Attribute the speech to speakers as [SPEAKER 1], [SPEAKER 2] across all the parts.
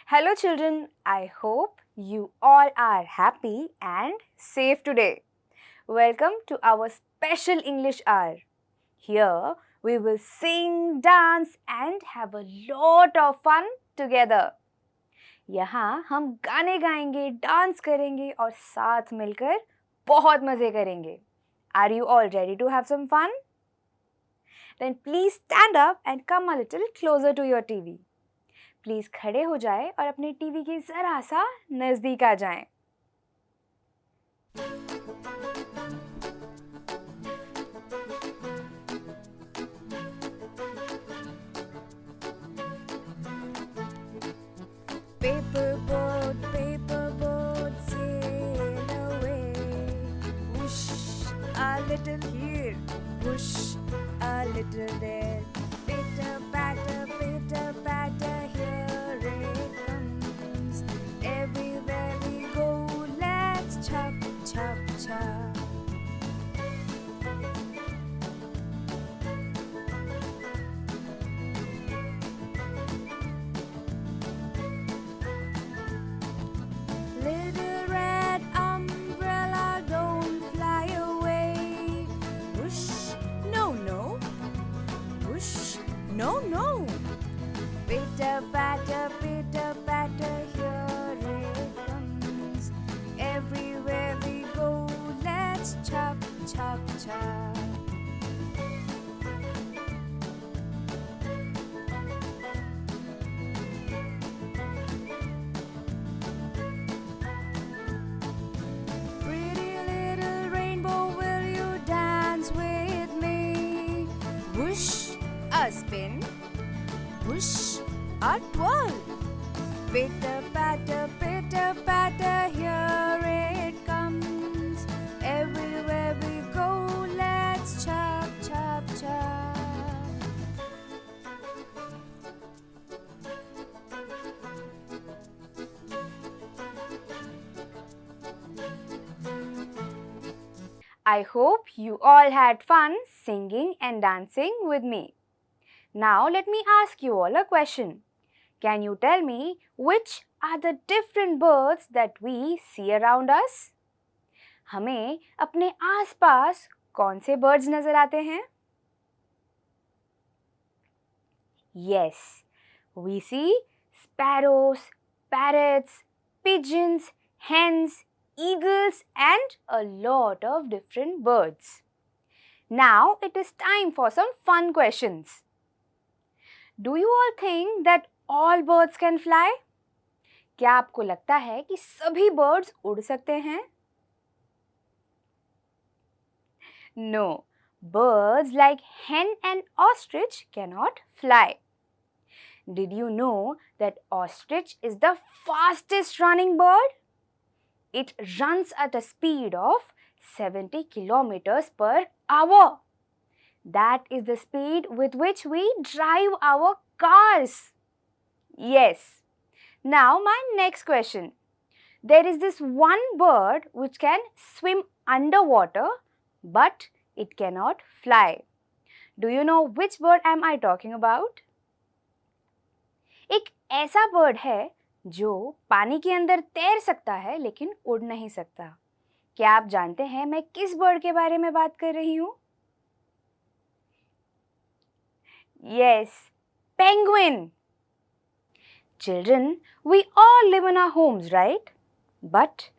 [SPEAKER 1] Hello children, I hope you all are happy and safe today. Welcome to our special English hour. Here we will sing, dance and have a lot of fun together. यहाँ हम गाने गाएंगे, dance करेंगे और साथ मिलकर बहुत मजे करेंगे. Are you all ready to have some fun? Then please stand up and come a little closer to your TV. Please खड़े हो जाएं और अपने टीवी के जरा सा नजदीक आ जाएं। Paper boat, sail away. Whoosh, a little here, whoosh, a little there. Pitter patter, here it comes. Everywhere we go, let's chop, chop, chop. Little red umbrella, don't fly away. Whoosh, no, no. Whoosh, no, no. Pitter patter, here it comes. Everywhere we go, let's chop, chop, chop. Pretty little rainbow, will you dance with me? Whoosh, a spin. Whoosh, a twirl. Pitter patter, here it comes. Everywhere we go, let's chop, chop, chop. I hope you all had fun singing and dancing with me. Now let me ask you all a question. Can you tell me which are the different birds that we see around us? हमें अपने आसपास कौन से birds नजर आते हैं? Yes, we see sparrows, parrots, pigeons, hens, eagles and a lot of different birds. Now it is time for some fun questions. Do you all think that all birds can fly? क्या आपको लगता है कि सभी birds उड़ सकते हैं? No, birds like hen and ostrich cannot fly. Did you know that ostrich is the fastest running bird? It runs at a speed of 70 kilometers per hour. That is the speed with which we drive our cars. Yes. Now my next question. There is this one bird which can swim underwater but it cannot fly. Do you know which bird am I talking about? एक ऐसा bird है जो पानी के अंदर तैर सकता है लेकिन उड़ नहीं सकता. क्या आप जानते हैं मैं किस bird के बारे में बात कर रही हूँ? Yes, penguin. Children, we all live in our homes, right? But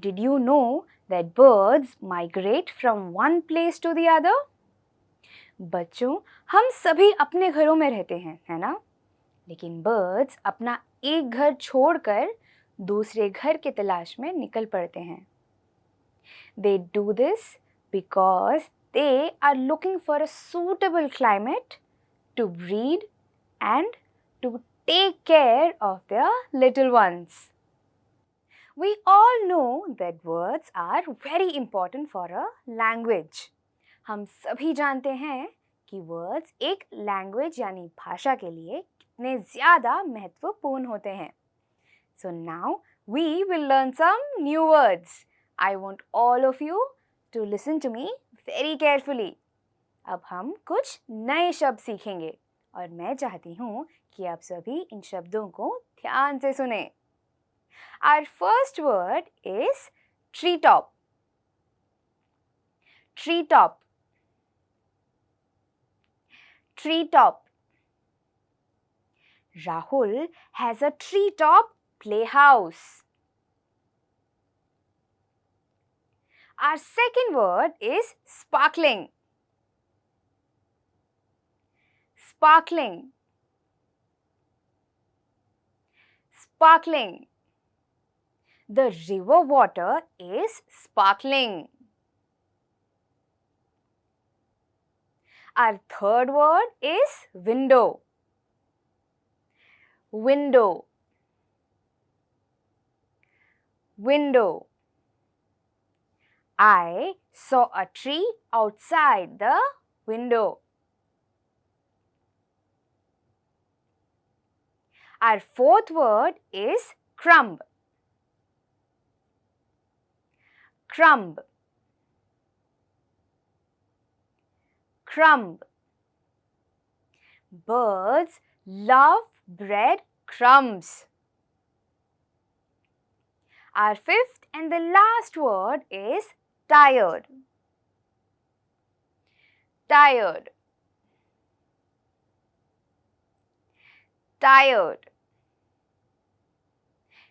[SPEAKER 1] did you know that birds migrate from one place to the other? बच्चों, हम सभी अपने घरों में रहते हैं, है ना? लेकिन बर्ड्स अपना एक घर छोड़कर दूसरे घर की तलाश में निकल पड़ते हैं. They do this because they are looking for a suitable climate to breed and to take care of their little ones. We all know that words are very important for a language. हम सभी जानते हैं कि words एक language यानी भाषा के लिए कितने ज़्यादा महत्वपूर्ण होते हैं. So now we will learn some new words. I want all of you to listen to me very carefully. अब हम कुछ नए शब्द सीखेंगे और मैं चाहती हूँ कि आप सभी इन शब्दों को ध्यान से सुनें. Our first word is treetop. Treetop. Treetop. Rahul has a treetop playhouse. Our second word is sparkling. Sparkling. Sparkling. The river water is sparkling. Our third word is window. Window. Window. I saw a tree outside the window. Our fourth word is crumb. Crumb. Crumb. Birds love bread crumbs. Our fifth and the last word is tired. Tired. Tired.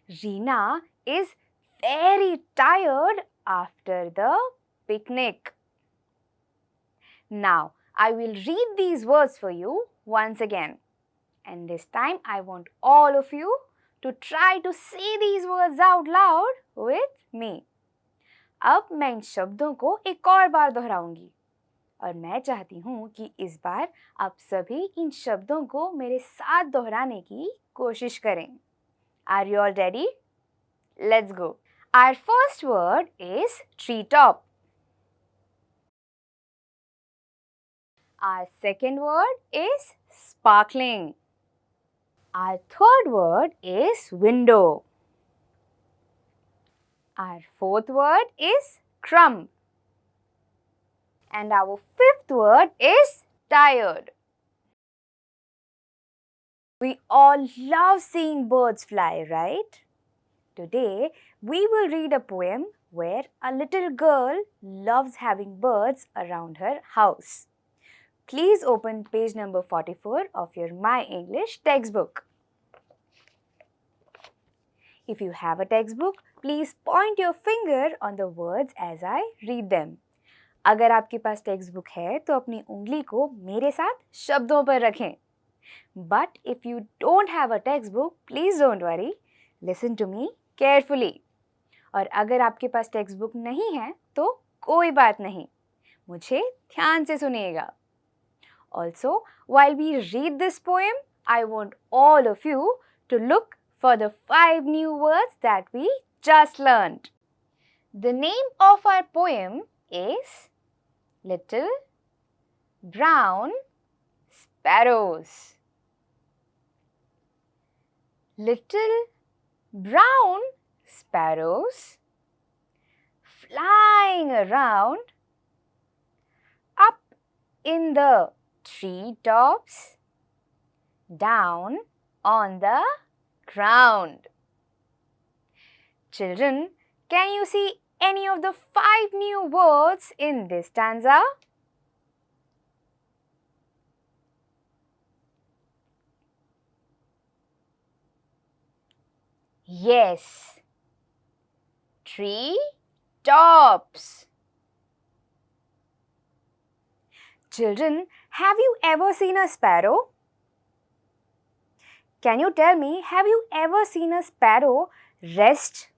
[SPEAKER 1] Reena is very tired after the picnic. Now, I will read these words for you once again. And this time, I want all of you to try to say these words out loud with me. अब मैं इन शब्दों को एक और बार दोहराऊंगी और मैं चाहती हूँ कि इस बार आप सभी इन शब्दों को मेरे साथ दोहराने की कोशिश करें. Are you all ready? Let's go. Our first word is treetop. Our second word is sparkling. Our third word is window. Our fourth word is crumb. And our fifth word is tired. We all love seeing birds fly, right? Today, we will read a poem where a little girl loves having birds around her house. Please open page number 44 of your My English textbook. If you have a textbook, please point your finger on the words as I read them. अगर आपके पास text है तो अपनी उंगली को मेरे साथ शब्दों पर रखें. But if you don't have a textbook, please don't worry. Listen to me carefully. और अगर आपके पास टेक्स्ट नहीं है तो कोई बात नहीं. मुझे ध्यान से सुनिएगा. Also, while we read this poem, I want all of you to look for the 5 new words that we just learned. The name of our poem is Little Brown Sparrows. Little brown sparrows flying around up in the treetops, down on the ground. Children, can you see any of the 5 new words in this stanza? Yes. Tree tops. Children, have you ever seen a sparrow? Can you tell me, have you ever seen a sparrow rest?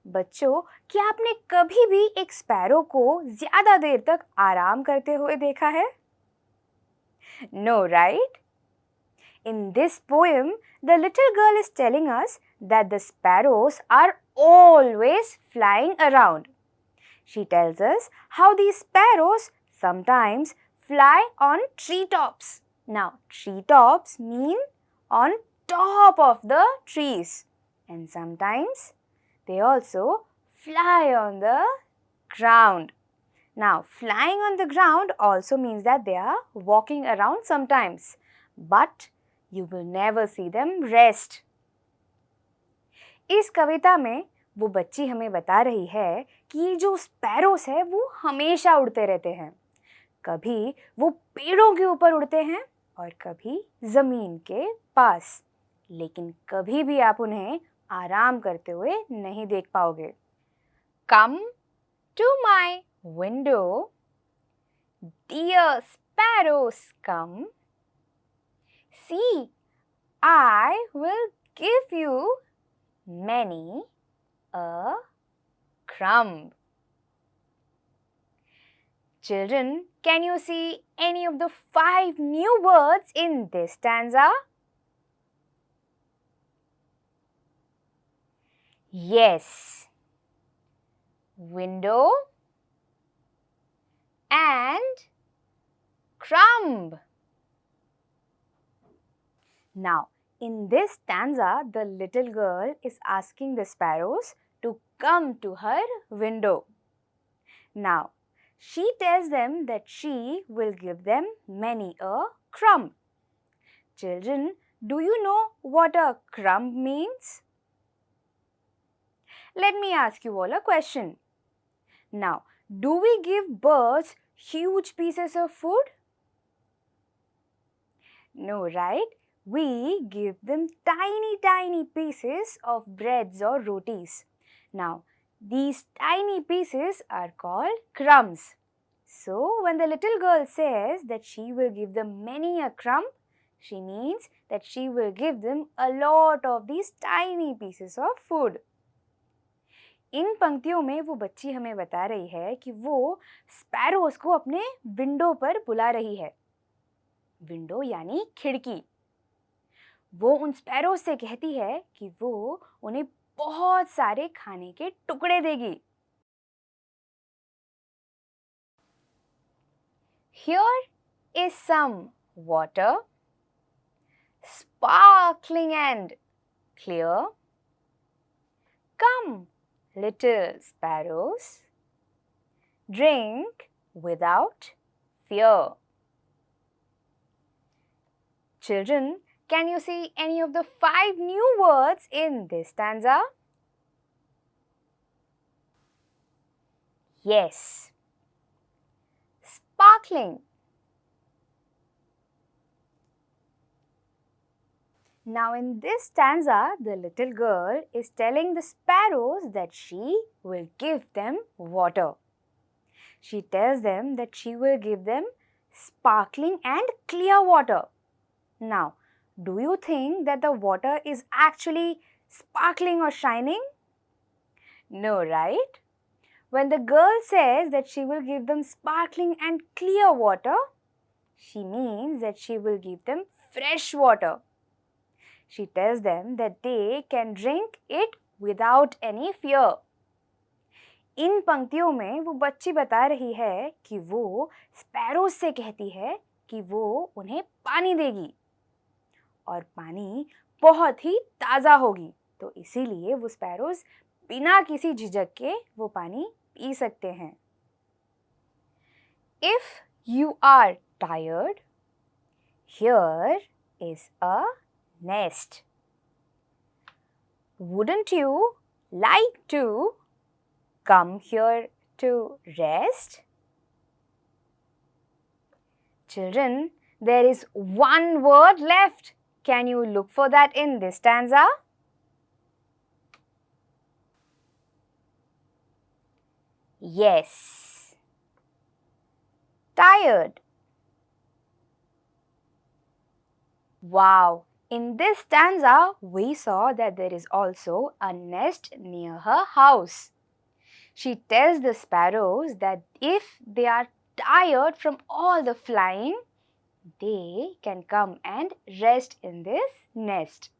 [SPEAKER 1] बच्चों, क्या आपने कभी भी एक sparrow को ज्यादा देर तक आराम करते हुए देखा है? No, right? In this poem, the little girl is telling us that the sparrows are always flying around. She tells us how these sparrows sometimes fly on treetops. Now, treetops mean on top of the trees, and sometimes they also fly on the ground. Now, flying on the ground also means that they are walking around sometimes, but you will never see them rest. इस कविता में वो बच्ची हमें बता रही है कि ये जो स्पैरोस है वो हमेशा उड़ते रहते हैं. कभी वो पेड़ों के ऊपर उड़ते हैं और कभी ज़मीन के पास, लेकिन कभी भी आप उन्हें आराम करते हुए नहीं देख पाओगे. Come to my window, dear sparrows, come. See, I will give you many a crumb. Children, can you see any of the 5 new words in this stanza? Yes. Window and crumb. Now, in this stanza, the little girl is asking the sparrows to come to her window. Now, she tells them that she will give them many a crumb. Children, do you know what a crumb means? Let me ask you all a question. Now, do we give birds huge pieces of food? No, right? We give them tiny pieces of breads or rotis. Now, these tiny pieces are called crumbs. So, when the little girl says that she will give them many a crumb, she means that she will give them a lot of these tiny pieces of food. इन पंक्तियों में वो बच्ची हमें बता रही है कि वो स्पैरोज को अपने विंडो पर बुला रही है. विंडो यानी खिड़की. वो उन स्पैरोज से कहती है कि वो उन्हें बहुत सारे खाने के टुकड़े देगी. Here is some water, sparkling and clear. Come, little sparrows, drink without fear. Children, can you see any of the 5 new words in this stanza? Yes. Sparkling. Now in this stanza, the little girl is telling the sparrows that she will give them water. She tells them that she will give them sparkling and clear water. Now, do you think that the water is actually sparkling or shining? No, right? When the girl says that she will give them sparkling and clear water, she means that she will give them fresh water. She tells them that they can drink it without any fear. इन पंक्तियों में वो बच्ची बता रही है कि वो sparrows से कहती है कि वो उन्हें पानी देगी और पानी बहुत ही ताज़ा होगी, तो इसीलिए वो स्पैरोज बिना किसी झिझक के वो पानी पी सकते हैं. If you are tired, here is a nest. Wouldn't you like to come here to rest? Children, there is one word left. Can you look for that in this stanza? Yes. Tired. Wow. In this stanza, we saw that there is also a nest near her house. She tells the sparrows that if they are tired from all the flying, they can come and rest in this nest.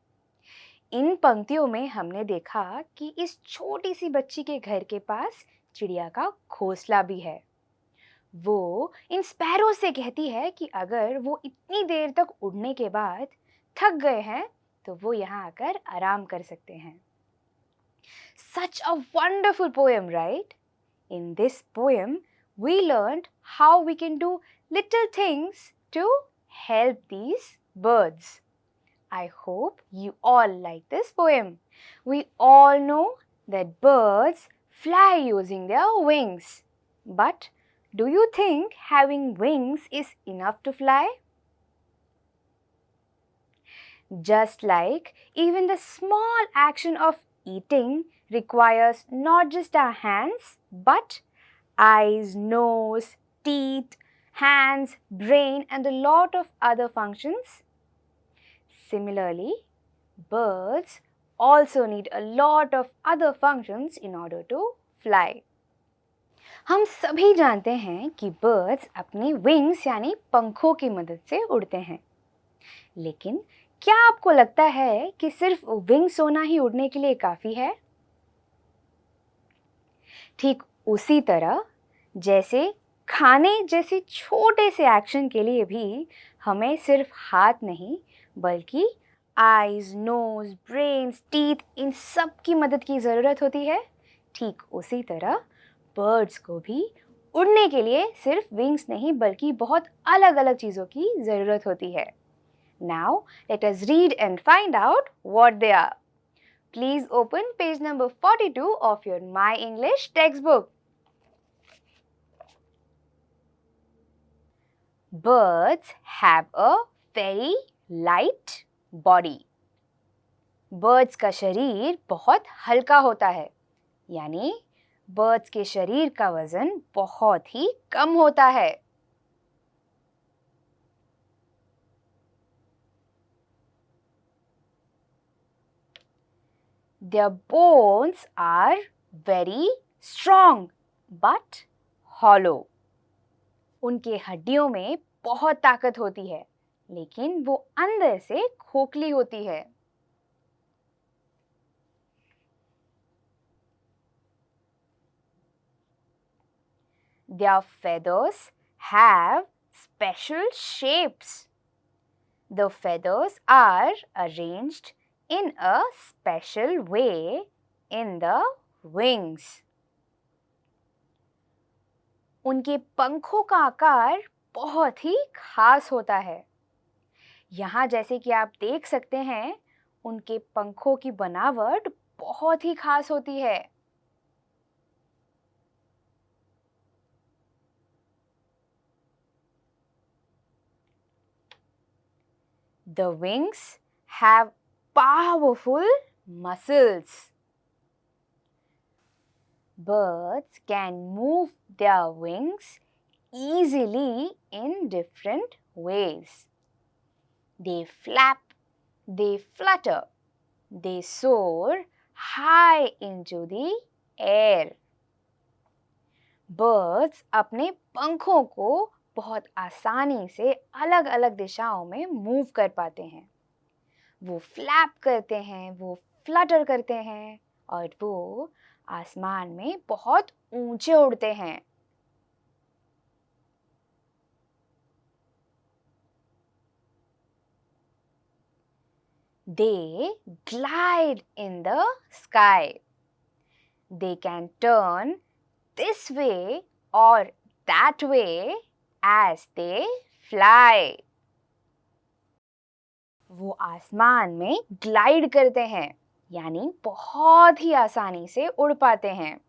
[SPEAKER 1] इन पंक्तियों में हमने देखा कि इस छोटी सी बच्ची के घर के पास चिड़िया का घोंसला भी है। वो इन स्पैरो से कहती है कि अगर वो इतनी देर तक उड़ने के बाद थक गए हैं तो वो यहाँ आकर आराम कर सकते हैं। Such a wonderful poem, right? In this poem, we learned how we can do little things to help these birds. I hope you all like this poem. We all know that birds fly using their wings. But do you think having wings is enough to fly? Just like even the small action of eating requires not just our hands, but eyes, nose, teeth, hands, brain, and a lot of other functions. Similarly, birds also need a lot of other functions in order to fly. हम सभी जानते हैं कि birds अपने wings यानी पंखों की मदद से उड़ते हैं। लेकिन क्या आपको लगता है कि सिर्फ wings होना ही उड़ने के लिए काफी है? ठीक उसी तरह जैसे खाने जैसे छोटे से एक्शन के लिए भी हमें सिर्फ हाथ नहीं बल्कि आईज, नोज, ब्रेन्स, टीथ इन सब की मदद की ज़रूरत होती है। ठीक उसी तरह बर्ड्स को भी उड़ने के लिए सिर्फ विंग्स नहीं बल्कि बहुत अलग अलग चीज़ों की ज़रूरत होती है। Now let us read and find out what they are. Please open page number 42 of your My English textbook. Birds have a very light body. Birds का शरीर बहुत हल्का होता है, यानी birds के शरीर का वजन बहुत ही कम होता है। Their bones are very strong but hollow. उनके हड्डियों में बहुत ताकत होती है, लेकिन वो अंदर से खोखली होती है। Their feathers have special shapes. The feathers are arranged in a special way in the wings. उनके पंखों का आकार बहुत ही खास होता है। यहाँ जैसे कि आप देख सकते हैं, उनके पंखों की बनावट बहुत ही खास होती है। The wings have powerful muscles. Birds can move their wings easily in different ways. They flap, they flutter, they soar high into the air. Birds अपने पंखों को बहुत आसानी से अलग-अलग दिशाओं में मूव कर पाते हैं। वो फ्लैप करते हैं, वो फ्लटर करते हैं और वो आसमान में बहुत ऊंचे उड़ते हैं। They glide in the sky. They can turn this way or that way as they fly. वो आसमान में ग्लाइड करते हैं, यानी बहुत ही आसानी से उड़ पाते हैं।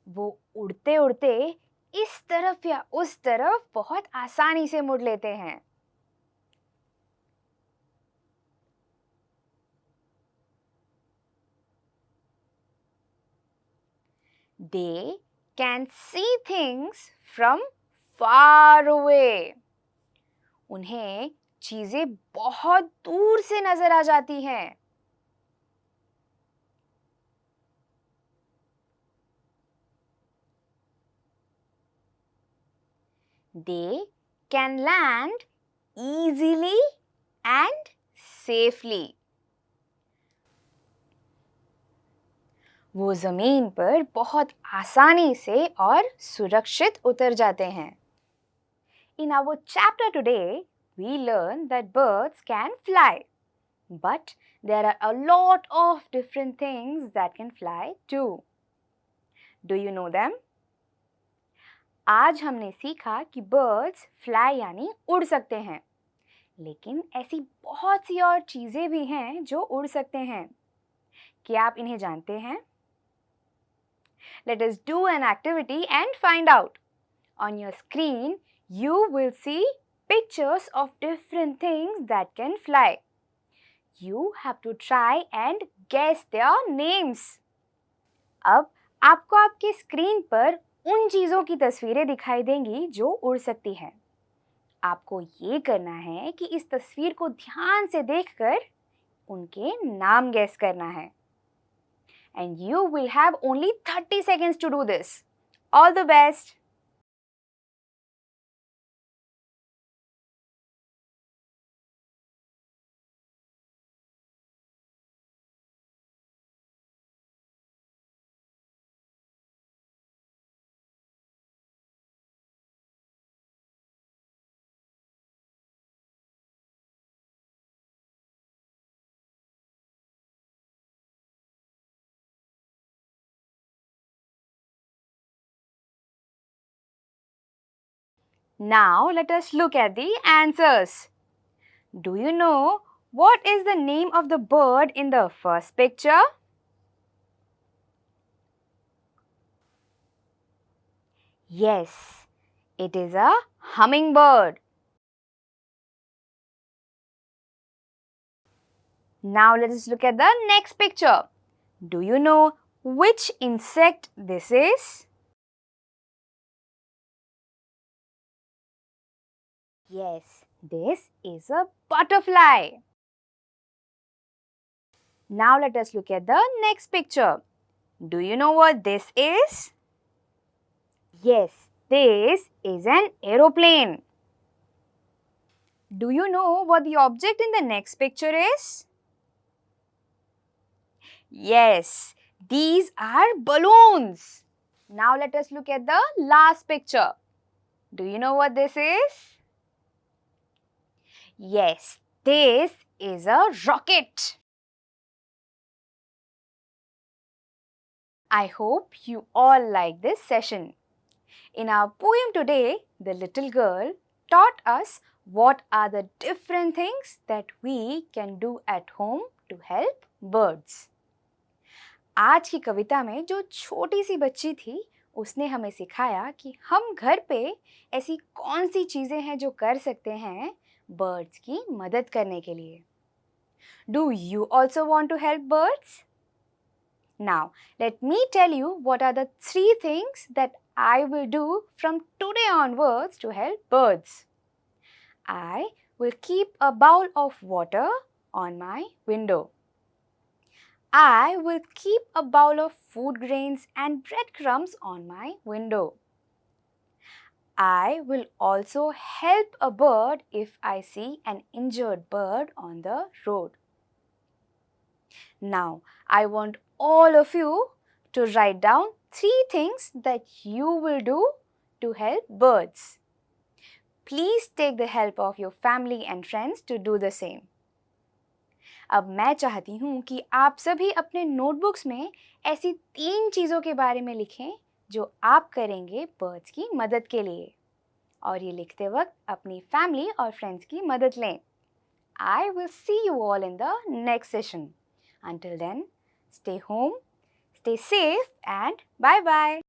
[SPEAKER 1] वो उड़ते उड़ते इस तरफ या उस तरफ बहुत आसानी से मुड़ लेते हैं। They can see things from far away. उन्हें चीजें बहुत दूर से नजर आ जाती हैं. They can land easily and safely. वो जमीन पर बहुत आसानी से और सुरक्षित उतर जाते हैं. In our chapter today, we learn that birds can fly. But there are a lot of different things that can fly too. Do you know them? आज हमने सीखा कि birds fly यानी उड़ सकते हैं. लेकिन ऐसी बहुत सी और चीजें भी हैं जो उड़ सकते हैं. क्या आप इन्हें जानते हैं? Let us do an activity and find out. On your screen, you will see pictures of different things that can fly. You have to try and guess their names. अब आपको आपकी स्क्रीन पर उन चीजों की तस्वीरें दिखाई देंगी जो उड़ सकती हैं. आपको ये करना है कि इस तस्वीर को ध्यान से देखकर उनके नाम गेस करना है. And you will have only 30 seconds to do this. All the best! Now let us look at the answers. Do you know what is the name of the bird in the first picture? Yes, it is a hummingbird. Now let us look at the next picture. Do you know which insect this is? Yes, this is a butterfly. Now let us look at the next picture. Do you know what this is? Yes, this is an aeroplane. Do you know what the object in the next picture is? Yes, these are balloons. Now let us look at the last picture. Do you know what this is? Yes, this is a rocket. I hope you all like this session. In our poem today, the little girl taught us what are the different things that we can do at home to help birds. आज की कविता में जो छोटी सी बच्ची थी, उसने हमें सिखाया कि हम घर पे ऐसी कौन सी चीजें हैं जो कर सकते हैं बर्ड्स की मदद करने के लिए. Do you also want to help birds? Now, let me tell you what are the 3 things that I will do from today onwards to help birds. I will keep a bowl of water on my window. I will keep a bowl of food grains and breadcrumbs on my window. I will also help a bird if I see an injured bird on the road. Now, I want all of you to write down 3 things that you will do to help birds. Please take the help of your family and friends to do the same. अब मैं चाहती हूँ कि आप सभी अपने notebooks में ऐसी 3 चीज़ों के बारे में लिखें जो आप करेंगे बर्ड्स की मदद के लिए. और ये लिखते वक्त अपनी फैमिली और फ्रेंड्स की मदद लें. I will see you all in the next session. Until then, stay home, stay safe and bye-bye.